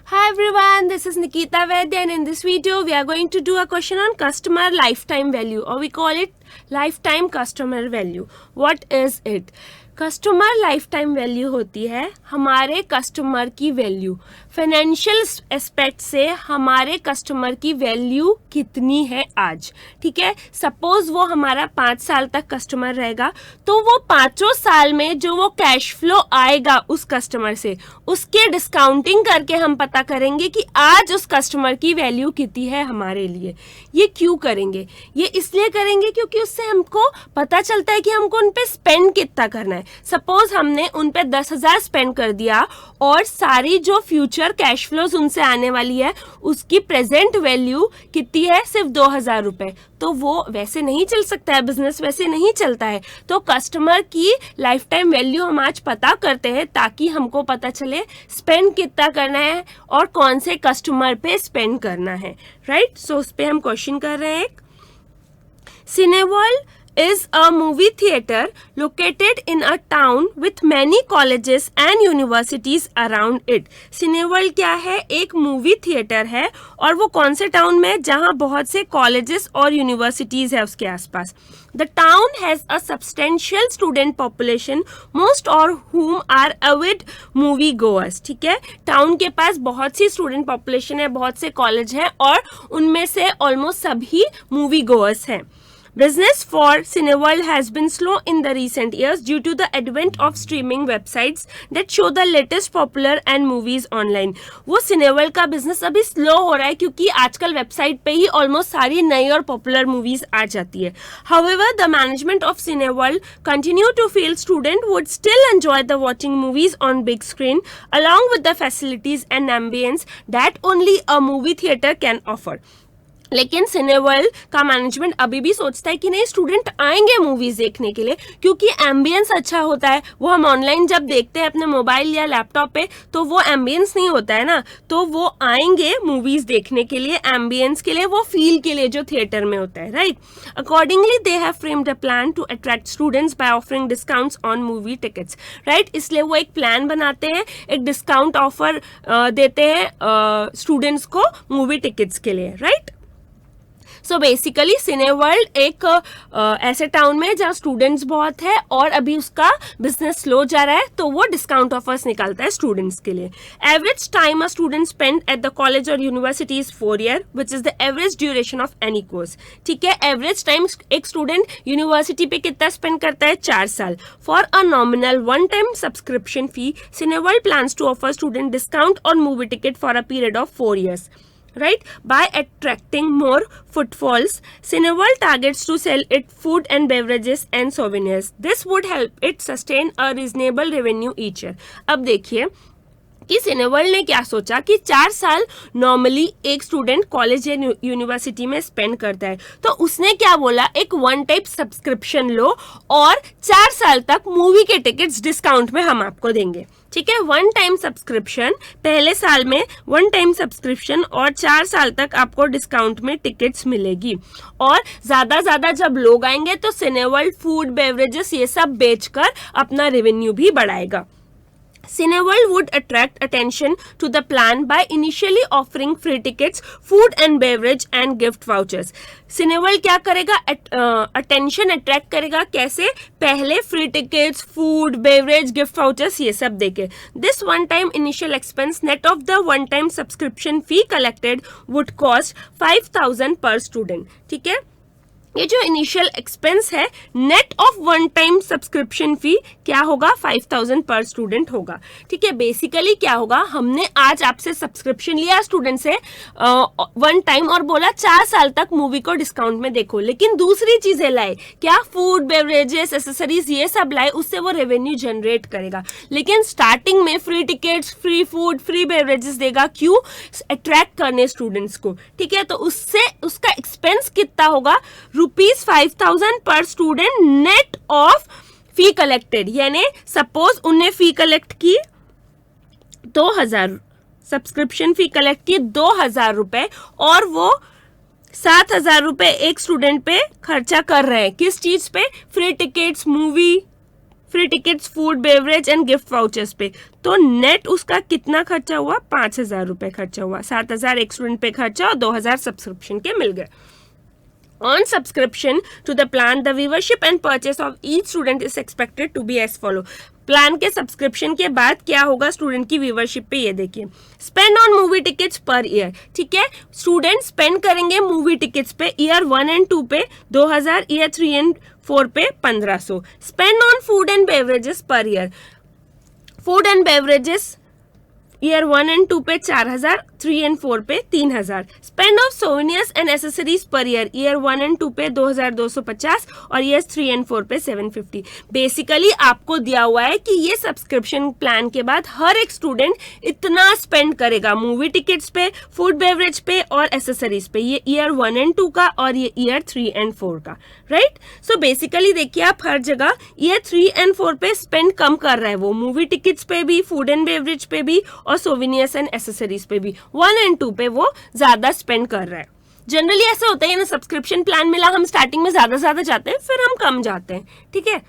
Hi everyone, this is Nikita Vaidya and in this video we are going to do a question on customer lifetime value or we call it lifetime customer value. What is it? Customer life time value होती है हमारे customer की value, financial aspect से हमारे customer की value कितनी है आज. ठीक है, सपोज वो हमारा 5 साल तक कस्टमर रहेगा तो वो 5 साल में जो वो कैश फ्लो आएगा उस कस्टमर से उसके डिस्काउंटिंग करके हम पता करेंगे कि आज उस कस्टमर की वैल्यू कितनी है हमारे लिए. ये क्यों करेंगे? ये इसलिए करेंगे क्योंकि उससे हमको पता चलता है कि हमको उन पे स्पेंड कितना करना है. सपोज हमने उन पे 10,000 स्पेंड कर दिया और सारी जो फ्यूचर कैश फ्लोज उनसे आने वाली है उसकी प्रेजेंट वैल्यू कितनी है, सिर्फ 2,000 रुपए. तो वो वैसे नहीं चल सकता है, बिजनेस वैसे नहीं चलता है. तो कस्टमर की लाइफ टाइम वैल्यू हम आज पता करते हैं ताकि हमको पता चले स्पेंड कितना करना है और कौन से कस्टमर पे स्पेंड करना है. राइट, सो उस पे हम क्वेश्चन कर रहे हैं. Cineworld is a movie theater located in a town with many colleges and universities around it. Cineworld क्या है? एक मूवी थिएटर है और वो कौन से टाउन में? जहाँ बहुत से कॉलेजेस और यूनिवर्सिटीज है उसके आसपास. The town has a substantial student population, most of whom are avid movie goers. ठीक है, टाउन के पास बहुत सी स्टूडेंट पॉपुलेशन है, बहुत से कॉलेज हैं और उनमें से ऑलमोस्ट सभी मूवी गोअर्स हैं. Business for Cineworld has been slow in the recent years due to the advent of streaming websites that show the latest popular and movies online. वो Cineworld का बिजनेस अभी slow हो रहा है क्योंकि आजकल वेबसाइट पे ही ऑलमोस्ट सारी नई और पॉपुलर मूवीज आ जाती है. However, the management of Cineworld continue to feel students would still enjoy the watching movies on big screen along with the facilities and ambience that only a movie theater can offer. लेकिन Cineworld का management अभी भी सोचता है कि नहीं, student आएंगे movies देखने के लिए क्योंकि एम्बियंस अच्छा होता है. वो हम ऑनलाइन जब देखते हैं अपने मोबाइल या लैपटॉप पे तो वो एम्बियंस नहीं होता है ना, तो वो आएंगे मूवीज देखने के लिए, एम्बियंस के लिए, वो फील के लिए जो थिएटर में होता है. Right, accordingly they have framed a plan to attract students by offering discounts on movie tickets. Right, इसलिए वो एक प्लान बनाते हैं, एक डिस्काउंट ऑफर देते हैं स्टूडेंट्स को मूवी टिकट्स के लिए. राइट, सो बेसिकली सिनेवर्ल्ड एक ऐसे टाउन में जहाँ स्टूडेंट्स बहुत है और अभी उसका बिजनेस स्लो जा रहा है तो वो डिस्काउंट ऑफर्स निकालता है स्टूडेंट्स के लिए. Average time a student spend at the college और university is 4 years which is the average duration of any course. ठीक है, एवरेज टाइम एक स्टूडेंट यूनिवर्सिटी पे कितना स्पेंड करता है? 4 साल. For a nominal one time subscription fee Cineworld plans to offer student discount on movie ticket for a period of 4 years. Right, by attracting more footfalls, Cineworld targets to sell its food and beverages and souvenirs. This would help it sustain a reasonable revenue each year. अब देखिए कि Cineworld ने क्या सोचा कि 4 साल normally एक student college या यूनिवर्सिटी में स्पेंड करता है, तो उसने क्या बोला, एक वन टाइप सब्सक्रिप्शन लो और 4 साल तक मूवी के टिकट्स डिस्काउंट में हम आपको देंगे. ठीक है, वन टाइम सब्सक्रिप्शन, पहले साल में वन टाइम सब्सक्रिप्शन और 4 साल तक आपको डिस्काउंट में टिकट्स मिलेगी. और ज्यादा जब लोग आएंगे तो सिनेवर्ल्ड फूड बेवरेजेस ये सब बेचकर अपना रेवेन्यू भी बढ़ाएगा. Cineworld would attract attention to the plan by initially offering free tickets, food and beverage and gift vouchers. Cineworld क्या करेगा? अटेंशन अट्रैक्ट करेगा. कैसे? पहले free tickets, food, beverage, gift vouchers ये सब देके. This one time initial expense net of the one time subscription fee collected would cost 5,000 per student. ठीक है, ये जो इनिशियल एक्सपेंस है net of one time subscription fee क्या होगा? 5,000 पर स्टूडेंट होगा. ठीक है, बेसिकली क्या होगा, हमने आज आपसे सब्सक्रिप्शन लिया स्टूडेंट से वन टाइम और बोला 4 साल तक मूवी को डिस्काउंट में देखो, लेकिन दूसरी चीजें लाए, क्या? फूड, बेवरेजेस, एसेसरीज ये सब लाए, उससे वो रेवेन्यू जनरेट करेगा. लेकिन स्टार्टिंग में free tickets, free food, free beverages देगा. क्यों? अट्रैक्ट करने स्टूडेंट्स को. ठीक है, तो उससे उसका एक्सपेंस कितना होगा? ₹5,000 per student net of fee collected. यानी सपोज उन्हें फी कलेक्ट की 2,000, सब्सक्रिप्शन फी कलेक्ट की 2,000 रुपए और वो 7,000 रुपए एक स्टूडेंट पे खर्चा कर रहे हैं. किस चीज पे? Free tickets, movie, free tickets, food, beverage and gift vouchers पे। तो नेट उसका कितना खर्चा हुआ? 5,000 रुपये खर्चा हुआ। 7,000 एक स्टूडेंट पे खर्चा और 2,000 सब्सक्रिप्शन के मिल गए। On subscription to the plan, the viewership and purchase of each student is expected to be as follow. Plan के सब्सक्रिप्शन के बाद क्या होगा स्टूडेंट की व्यूवरशिप पे, ये देखिए। Spend on movie tickets per year, ठीक है, स्टूडेंट स्पेंड करेंगे मूवी टिकट्स पे ईयर 1 एंड 2 पे 2,000, ईयर 3 एंड 4 पे 1,500। Spend on food and beverages per year, food and beverages year 1 and 2 पे 4,000, 3 एंड 4 पे 3,000। Spend of souvenirs and accessories per year 1 and 2 पे 2,250 और ईयर 3 एंड 4 पे 750। Basically आपको दिया हुआ है कि ये सब्सक्रिप्शन प्लान के बाद हर एक स्टूडेंट इतना स्पेंड करेगा मूवी टिकट्स पे, फूड बेवरेज पे और एसेसरीज पे। ये ईयर 1 एंड 2 का और ये ईयर 3 एंड 4 का, राइट। सो बेसिकली देखिए आप हर जगह ईयर 3 एंड 4 पे स्पेंड कम कर रहा है, वो मूवी टिकट्स पे भी, फूड एंड बेवरेज पे भी और सोवेनियर्स एंड एसेसरीज पे भी। 1 एंड 2 पे वो ज्यादा स्पेंड कर रहा है। जनरली ऐसा होता है ना, सब्सक्रिप्शन प्लान मिला, हम स्टार्टिंग में ज्यादा जाते हैं, फिर हम कम जाते हैं, ठीक है।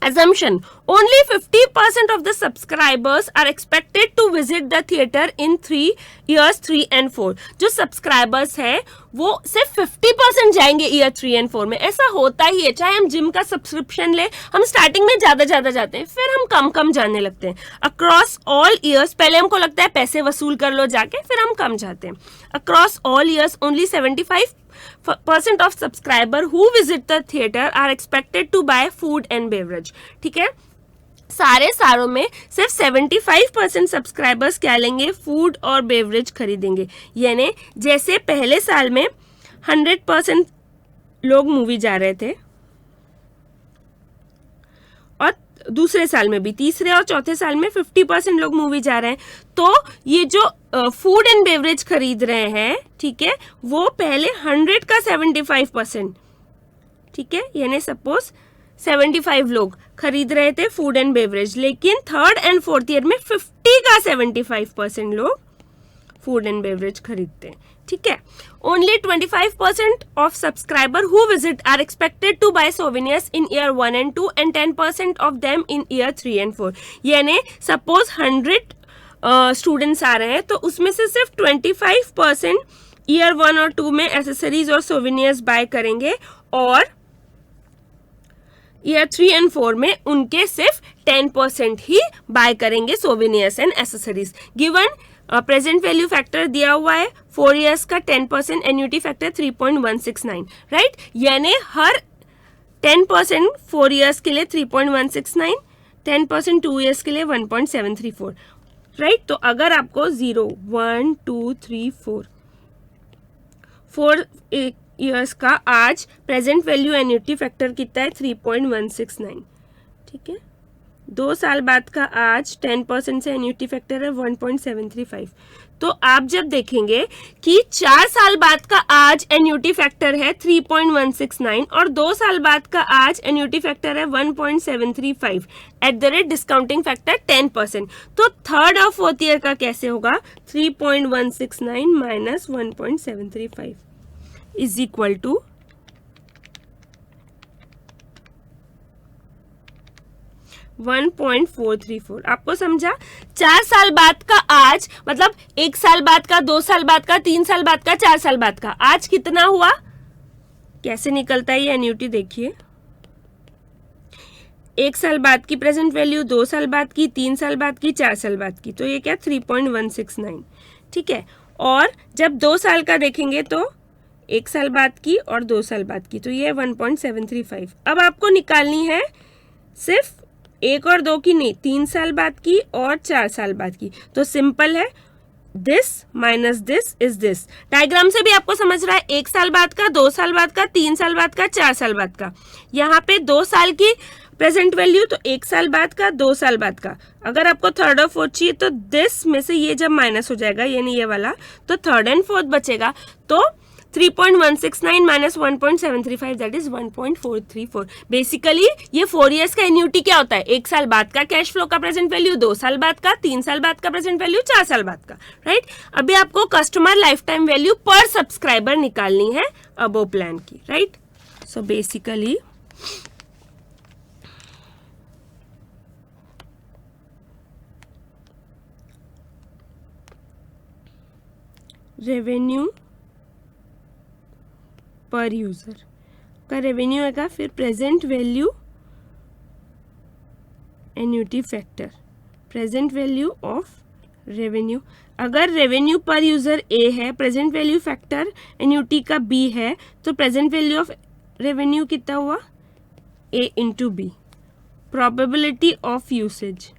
Assumption: only 50% of the subscribers are expected to visit the theater in 3 and 4। जो सब्सक्राइबर्स है वो सिर्फ 50% जाएंगे ईयर 3 एंड 4 में। ऐसा होता ही है, चाहे हम जिम का सब्सक्रिप्शन ले, हम स्टार्टिंग में ज्यादा जाते हैं, फिर हम कम जाने लगते हैं। अक्रॉस ऑल ईयर्स, पहले हमको लगता है पैसे वसूल कर लो जाके, फिर हम कम जाते हैं। Across all years only 75% of subscriber who visit the theater are expected to buy food and beverage, ठीक है। सारों में सिर्फ 75% सब्सक्राइबर्स क्या लेंगे? फूड और बेवरेज खरीदेंगे। यानी जैसे पहले साल में 100% लोग मूवी जा रहे थे और दूसरे साल में भी, तीसरे और चौथे साल में 50% लोग मूवी जा रहे हैं। तो ये जो फूड एंड बेवरेज खरीद रहे हैं, ठीक है, वो पहले 100 का 75%, ठीक है, यानी सपोज 75 लोग खरीद रहे थे फूड एंड बेवरेज, लेकिन थर्ड एंड फोर्थ ईयर में 50 का 75% लोग फूड एंड बेवरेज खरीदते हैं, ठीक है। Only 25% of subscriber who visit are expected to buy souvenirs in year 1 and 2 and 10% of them in year 3 and 4। यानी सपोज 100 स्टूडेंट्स आ रहे हैं तो उसमें से सिर्फ 25% ईयर 1 और 2 में एसेसरीज और सोवेनियर्स बाय करेंगे और ईयर 3 एंड 4 में उनके सिर्फ 10% ही बाय करेंगे souvenirs and accessories. Given present value factor दिया हुआ है 4 ईयर्स का 10%, एन्युटी फैक्टर 3.169, राइट। यानी हर 10% 4 ईयर्स के लिए 3.169, 10% 2 ईयर्स के लिए 1.734, राइट। तो अगर आपको 0, 1, 2, 3, 4 ईयर्स का आज प्रेजेंट वैल्यू एन्युटी फैक्टर कितना है? 3.169, ठीक है। 2 साल बाद का आज 10% से एन्युटी फैक्टर है 1.735। तो आप जब देखेंगे कि 4 साल बाद का आज एन्युटी फैक्टर है 3.169 और 2 साल बाद का आज एन्युटी फैक्टर है 1.735 at the rate discounting factor 10%। तो थर्ड और फोर्थ ईयर का कैसे होगा? 3.169 माइनस 1.735 इज इक्वल टू 1.434। आपको समझा? 4 साल बाद का आज मतलब 1 साल बाद का, 2 साल बाद का, 3 साल बाद का, 4 साल बाद का आज कितना हुआ? कैसे निकलता है ये एन्युटी देखिए। 1 साल बाद की प्रेजेंट वैल्यू, 2 साल बाद की, 3 साल बाद की, 4 साल बाद की, तो ये क्या 3.169, ठीक है। और जब 2 साल का देखेंगे तो 1 साल बाद की और 2 साल बाद की, तो ये 1.735। अब आपको निकालनी है सिर्फ 1 और 2 की नहीं, 3 साल बाद की और 4 साल बाद की। तो सिंपल है, this minus this is this. Diagram से भी आपको समझ रहा है, 1 साल बाद का, 2 साल बाद का, 3 साल बाद का, 4 साल बाद का। यहाँ पे 2 साल की प्रेजेंट वैल्यू तो 1 साल बाद का, 2 साल बाद का। अगर आपको थर्ड और फोर्थ चाहिए तो दिस में से ये जब माइनस हो जाएगा, यानी ये वाला, तो थर्ड एंड फोर्थ बचेगा। तो 3.169 माइनस 1.735 दैट इज 1.434। बेसिकली ये 4 ईयर्स का एन्युटी क्या होता है? 1 साल बाद का कैश फ्लो का प्रेजेंट वैल्यू, 2 साल बाद का, 3 साल बाद का प्रेजेंट वैल्यू, 4 साल बाद का, राइट। अभी आपको customer life time value per subscriber निकालनी है अबो प्लान की, right. So basically revenue per user का रेवेन्यू आएगा, फिर present value annuity factor, present value of revenue. अगर रेवेन्यू पर यूजर ए है, प्रेजेंट वैल्यू फैक्टर एन्युटी का बी है, तो प्रेजेंट वैल्यू ऑफ रेवेन्यू कितना हुआ, A into B. Probability of usage,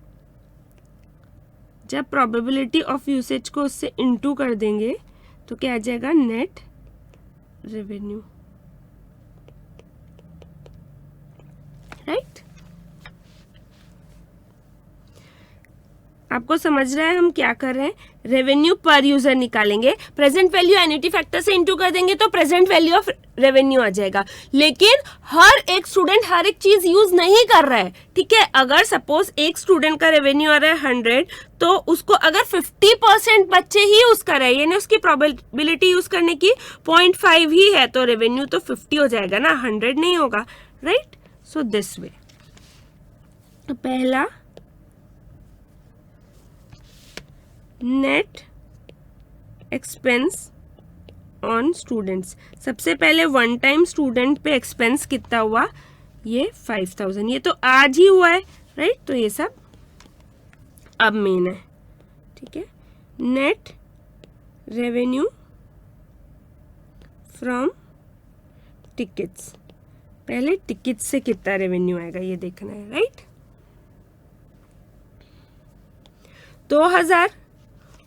जब प्रोबेबिलिटी ऑफ यूसेज को उससे इंटू कर देंगे तो क्या आ जाएगा, नेट रेवेन्यू, राइट। आपको समझ रहा है हम क्या कर रहे हैं, रेवेन्यू पर यूजर निकालेंगे, प्रेजेंट वैल्यू एन्युटी फैक्टर से इंटू कर देंगे तो प्रेजेंट वैल्यू ऑफ रेवेन्यू आ जाएगा। लेकिन हर एक स्टूडेंट हर एक चीज यूज नहीं कर रहा है, ठीक है। अगर सपोज एक स्टूडेंट का रेवेन्यू आ रहा है 100, तो उसको अगर 50% बच्चे ही यूज कर रहे हैं, यानी उसकी प्रोबेबिलिटी यूज करने की 0.5 ही है, तो रेवेन्यू तो 50 हो जाएगा ना, 100 नहीं होगा, राइट। सो दिस वे, पहला नेट एक्सपेंस ऑन स्टूडेंट्स, सबसे पहले वन टाइम स्टूडेंट पे एक्सपेंस कितना हुआ, ये 5000, ये तो आज ही हुआ है, राइट। तो ये सब अब मेन है, ठीक है। नेट रेवेन्यू फ्रॉम टिकट्स, पहले टिकट्स से कितना रेवेन्यू आएगा ये देखना है, राइट। 2000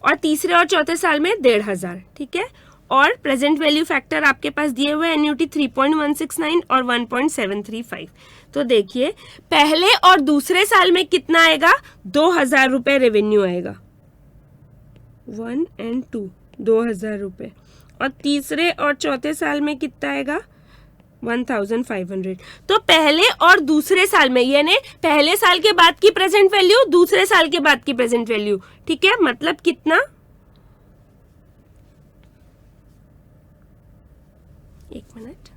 और तीसरे और चौथे साल में 1500, ठीक है। और प्रेजेंट वैल्यू फैक्टर आपके पास दिए हुए एन्युटी 3.169 और 1.735। तो देखिए पहले और दूसरे साल में कितना आएगा, 2000 रुपए रेवेन्यू आएगा, 1 and 2 2000 रुपए, और तीसरे और चौथे साल में कितना आएगा, 1500। तो पहले और दूसरे साल में, यानी पहले साल के बाद की प्रेजेंट वैल्यू, दूसरे साल के बाद की प्रेजेंट वैल्यू, ठीक है। मतलब कितना, एक minute,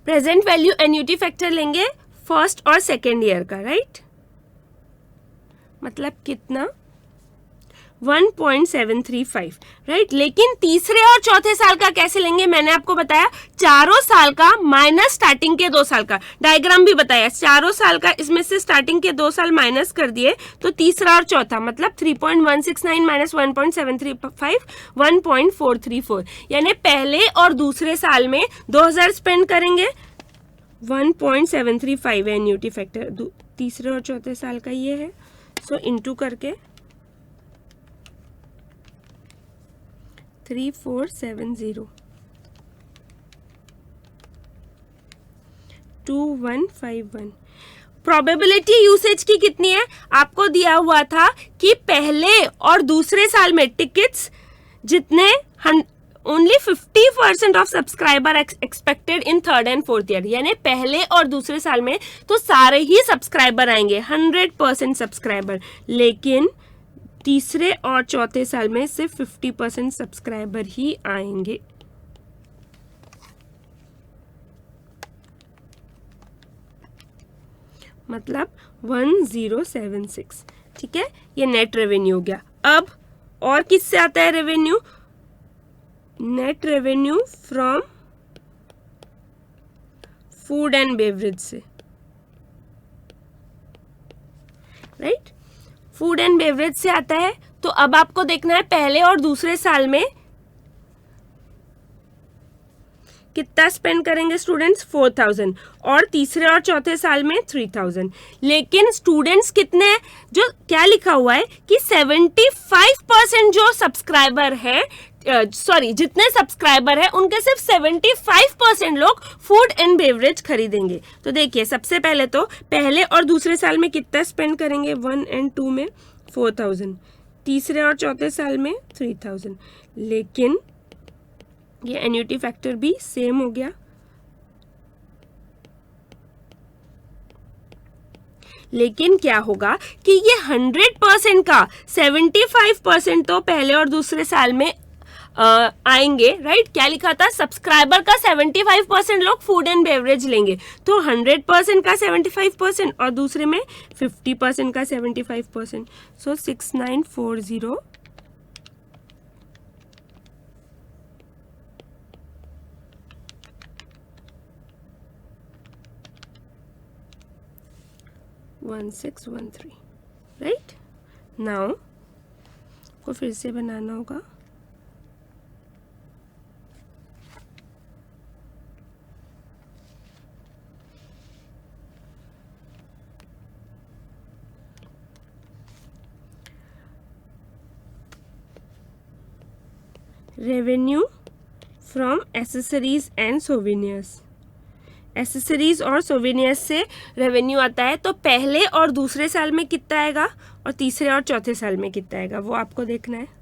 present value annuity factor लेंगे फर्स्ट और सेकेंड ईयर का, राइट। मतलब कितना, 1.735, राइट। लेकिन तीसरे और चौथे साल का कैसे लेंगे, मैंने आपको बताया, चारों साल का माइनस स्टार्टिंग के 2 साल का, डायग्राम भी बताया, चारों साल का इसमें से स्टार्टिंग के 2 साल माइनस कर दिए तो तीसरा और चौथा, मतलब 3.169 माइनस 1.735 1.434, यानी पहले और दूसरे साल में 2000 स्पेंड करेंगे, 1.735 एन्युटी फैक्टर तीसरे और चौथे साल का ये है। सो इंटू करके 3470 2151। प्रोबेबिलिटी यूसेज की कितनी है, आपको दिया हुआ था कि पहले और दूसरे साल में टिकट्स जितने only 50% of subscriber expected in third and fourth year, यानी पहले और दूसरे साल में तो सारे ही सब्सक्राइबर आएंगे, 100% सब्सक्राइबर। लेकिन तीसरे और चौथे साल में सिर्फ 50% सब्सक्राइबर ही आएंगे। मतलब 1076, ठीक है। ये नेट रेवेन्यू हो गया। अब और किससे आता है revenue, net revenue from food and beverage से, राइट। फूड एंड बेवरेज से आता है। तो अब आपको देखना है पहले और दूसरे साल में कितना स्पेंड करेंगे स्टूडेंट्स, 4000, और तीसरे और चौथे साल में 3000। लेकिन स्टूडेंट्स कितने, जो क्या लिखा हुआ है कि 75% जो सब्सक्राइबर है, जितने सब्सक्राइबर है उनके सिर्फ 75% लोग फूड एंड बेवरेज खरीदेंगे। तो देखिए सबसे पहले तो पहले और दूसरे साल में कितना स्पेंड करेंगे, 1 and 2 में 4000, तीसरे और चौथे साल में 3000। लेकिन ये एन्युटी फैक्टर भी सेम हो गया। लेकिन क्या होगा कि ये 100% का 75% तो पहले और दूसरे साल में आएंगे, राइट। क्या लिखा था, सब्सक्राइबर का 75% लोग फूड एंड बेवरेज लेंगे, तो 100% का 75% और दूसरे में 50% का 75%। सो 6940 1613, राइट। नाउ को फिर से बनाना होगा। Revenue from accessories and souvenirs. Accessories और सोवेनियर्स से रेवेन्यू आता है, तो पहले और दूसरे साल में कितना आएगा और तीसरे और चौथे साल में कितना आएगा वो आपको देखना है।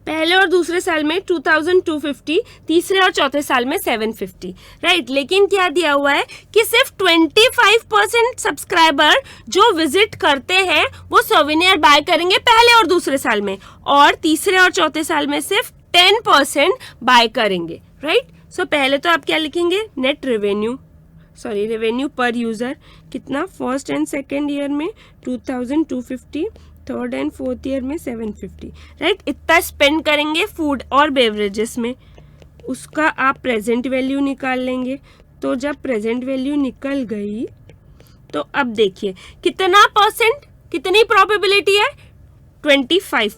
पहले और दूसरे साल में 2250, तीसरे और चौथे साल में 750, राइट। लेकिन क्या दिया हुआ है कि सिर्फ 25% सब्सक्राइबर जो विजिट करते हैं वो सोवेनियर बाय करेंगे पहले और दूसरे साल में, और तीसरे और चौथे साल में सिर्फ 10% बाय करेंगे, राइट। सो पहले तो आप क्या लिखेंगे, net revenue, sorry revenue per user कितना, फर्स्ट एंड सेकेंड ईयर में 2250, थर्ड एंड फोर्थ ईयर में 750, राइट। इतना स्पेंड करेंगे फूड और बेवरेजेस में, उसका आप प्रेजेंट वैल्यू निकाल लेंगे। तो जब प्रेजेंट वैल्यू निकल गई तो अब देखिए कितना परसेंट, कितनी प्रोबेबिलिटी है, 25।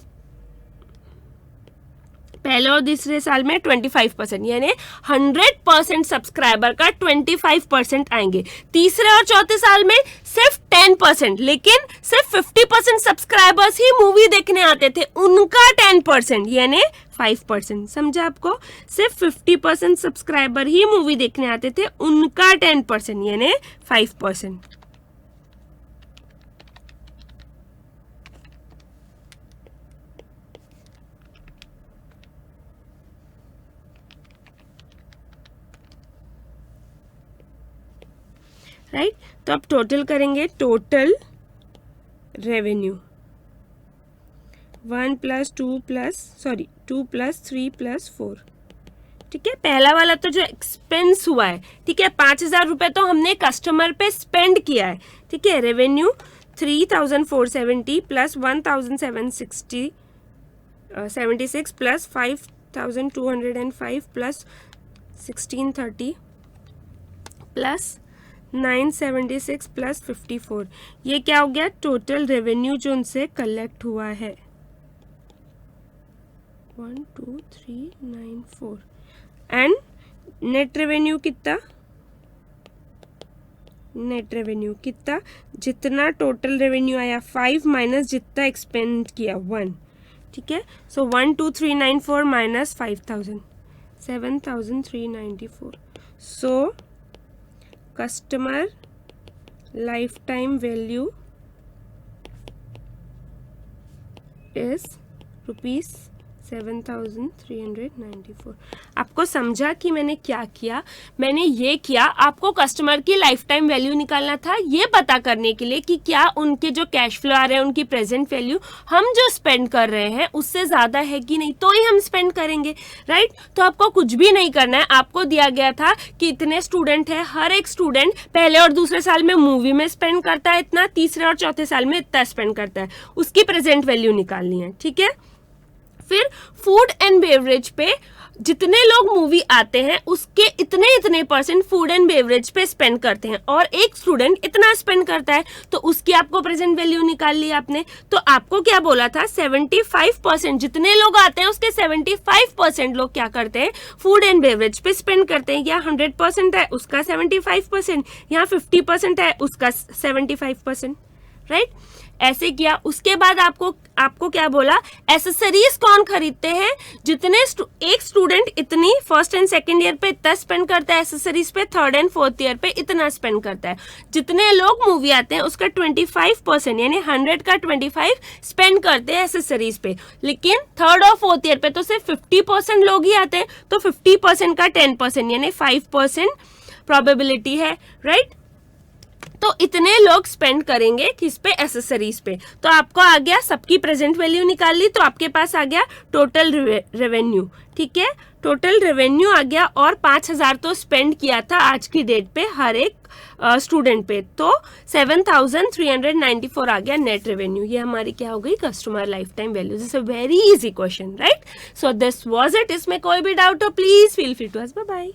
पहले और दूसरे साल में 25%, यानी 100% सब्सक्राइबर का 25% आएंगे। तीसरे और चौथे साल में सिर्फ 10%, लेकिन सिर्फ 50% सब्सक्राइबर्स ही मूवी देखने आते थे, उनका 10% यानी 5%। समझा आपको, सिर्फ 50% सब्सक्राइबर ही मूवी देखने आते थे, उनका 10% यानी 5%। राइट, तो अब टोटल करेंगे, टोटल रेवेन्यू 1 + 2 + 2 + 3 + 4, ठीक है। पहला वाला तो जो एक्सपेंस हुआ है, ठीक है, 5000 रुपये तो हमने कस्टमर पे स्पेंड किया है, ठीक है। रेवेन्यू 3470 + 1776 + 5205 + 1630 + 976 + 54, ये क्या हो गया, टोटल रेवेन्यू जो उनसे कलेक्ट हुआ है। 1 2 3 9 4 एंड नेट रेवेन्यू कितना, नेट रेवेन्यू कितना, जितना टोटल रेवेन्यू आया 5 माइनस जितना एक्सपेंड किया 1, ठीक है। सो 12394 minus 5000, 7394। So customer life time value is ₹7,394। आपको समझा कि मैंने क्या किया, मैंने ये किया, आपको कस्टमर की लाइफ टाइम वैल्यू निकालना था, ये पता करने के लिए कि क्या उनके जो कैश फ्लो आ रहे हैं, उनकी प्रेजेंट वैल्यू हम जो स्पेंड कर रहे हैं उससे ज़्यादा है कि नहीं, तो ही हम स्पेंड करेंगे, राइट। तो आपको कुछ भी नहीं करना है, आपको दिया गया था कि इतने स्टूडेंट है, हर एक स्टूडेंट पहले और दूसरे साल में मूवी में स्पेंड करता है इतना, तीसरे और चौथे साल में इतना स्पेंड करता है, उसकी प्रेजेंट वैल्यू निकालनी है, ठीक है। फिर फूड एंड बेवरेज पे जितने लोग मूवी आते हैं उसके इतने परसेंट फूड एंड बेवरेज पे स्पेंड करते हैं, और एक स्टूडेंट इतना स्पेंड करता है तो उसकी आपको प्रेजेंट वैल्यू निकाल ली आपने। तो आपको क्या बोला था, 75%, जितने लोग आते हैं उसके 75% लोग क्या करते हैं, फूड एंड बेवरेज पे स्पेंड करते हैं। या 100% है उसका 75%, यहाँ 50% है उसका 75%, राइट। ऐसे किया। उसके बाद आपको क्या बोला, एसेसरीज कौन खरीदते हैं, जितने एक स्टूडेंट इतनी फर्स्ट एंड सेकंड ईयर पे इतना स्पेंड करता है एसेसरीज पे, थर्ड एंड फोर्थ ईयर पे इतना स्पेंड करता है। जितने लोग मूवी आते हैं उसका 25% यानी 100 का 25 स्पेंड करते हैं एसेसरीज पे, लेकिन थर्ड और फोर्थ ईयर पे तो सिर्फ 50% लोग ही आते हैं, तो 50% का 10% यानी 5% प्रोबेबिलिटी है, राइट। तो इतने लोग स्पेंड करेंगे किस पे, एसेसरीज पे। तो आपको आ गया, सबकी प्रेजेंट वैल्यू निकाल ली, तो आपके पास आ गया टोटल रेवेन्यू, ठीक है। टोटल रेवेन्यू आ गया, और 5000 तो स्पेंड किया था आज की डेट पे हर एक स्टूडेंट पे, तो 7394 आ गया नेट रेवेन्यू। ये हमारी क्या हो गई, customer life time value. This is a very easy question, right. So this was it. इसमें कोई भी डाउट हो please feel free to ask. Bye bye.